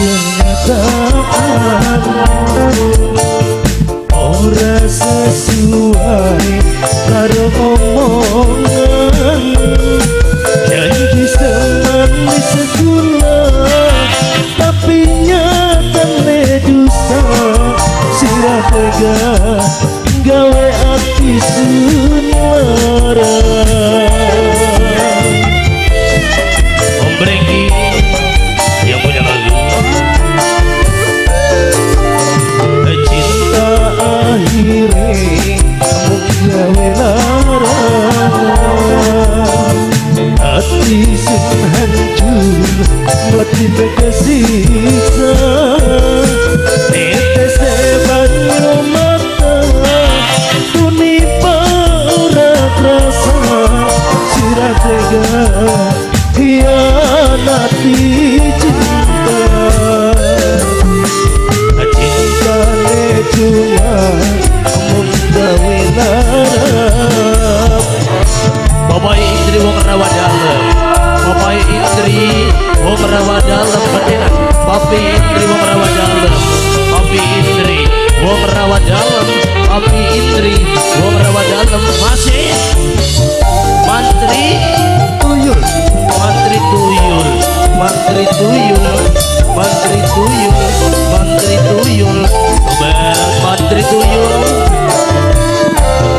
kenyataan ora sesuai karo omongan. Janji semanis gula tapi nyatane dusta. Sirah tega gawe ati sun lara. Om Brengki yang punya lagu cinta akhirnya mung gawe lara. Hati sun hancur mati kesiksa. Tetes banyu mata tunipa ora krasa. Sirah tega hianati cinta. Cinta ne cuma mung gawe lara. Bapak Indri wong rawat dalem, Bapak Indri wong rawat dalem betina. Papi Indri wong rawat dalem, Papi Indri wong rawat dalem, Papi Indri wong rawat dalem. Masih mantri tuyul, mantri tuyul, mantri tuyul, mantri tuyul, mantri tuyul, mantri tuyul.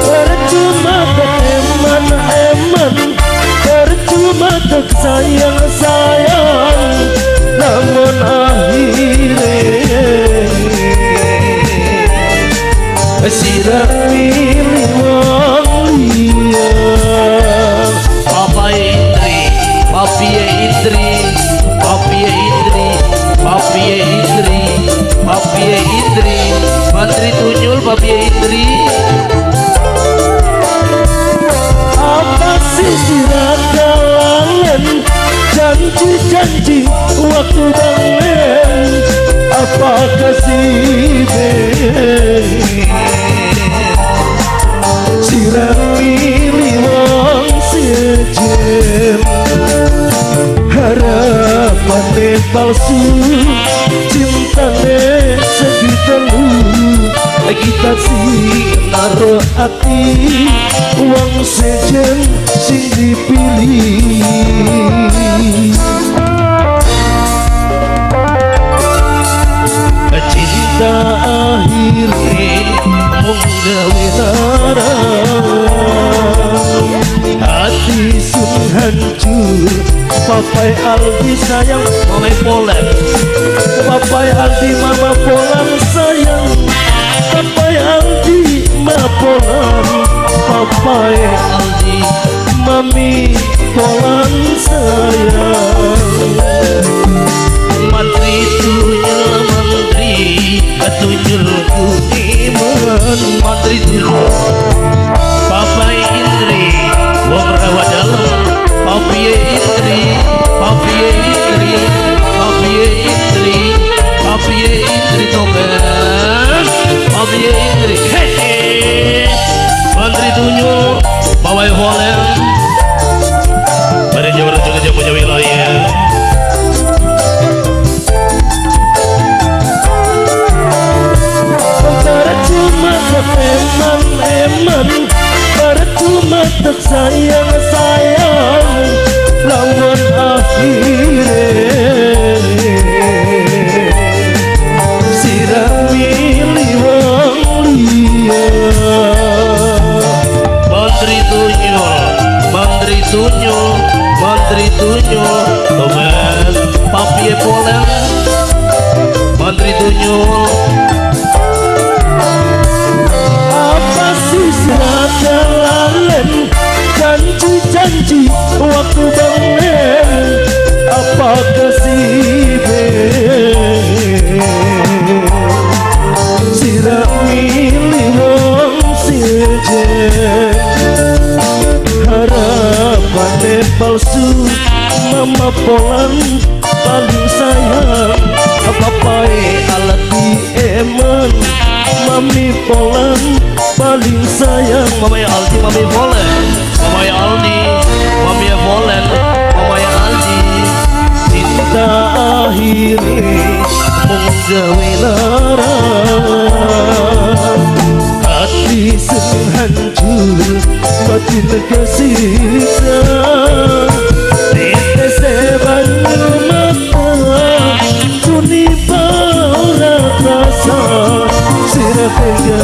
Percuma eman-eman, percuma tak sayang-sayang, namun akhirnya sirah milih wong liya. Papa Indri, Papi Indri, Papi Indri, Papi Indri, Papi Indri, mantri tuyul Papi Indri. Apa sih sirah kalangan, janji-janji waktu bangun. Apa kasih sirah milih wong sejem. Harapan palsu, cintane segitelu. Kita sih naruh hati uang sejen sing dipilih. Cinta akhirnya mung gawe lara. Hati sun hancur. Papai Aldi sayang Mama Polen, Papai Aldi Mama Polan sayang. Papai Aldi Mama Polan, Papai Aldi, Mami Polan sayang. mantri tuyul, mantri tuyul kuniman, mantri tuyul. Papa Indri wong rawat dalem, Papi Indri, Papi Indri, Papi Indri, Papi Indri tobat, Papi Indri. Hehe, mantri tuyul, Bawa Polen. Pada jawab juga punya wilayah. Percuma tak eman-eman, percuma tak sayang-sayang, lawan akhirnya sirah milih wong liya. Mantri tuyul, mantri tuyul, mantri tuyul, tobat Papi Polen, mantri tuyul. Apa sih sirah kalangan, janji-janji waktu bangun. Apa kasih sirah milih wong sejen. Harapan palsu, Mama Polan paling sayang. Papai Aldi Eman, Mami Polan paling sayang. Mama Aldi, Mami Polen, Mama Aldi, Mami Polen. gawe lara hati sing hancur batin kesiksa tetesan mata kuni ora rasa sira tega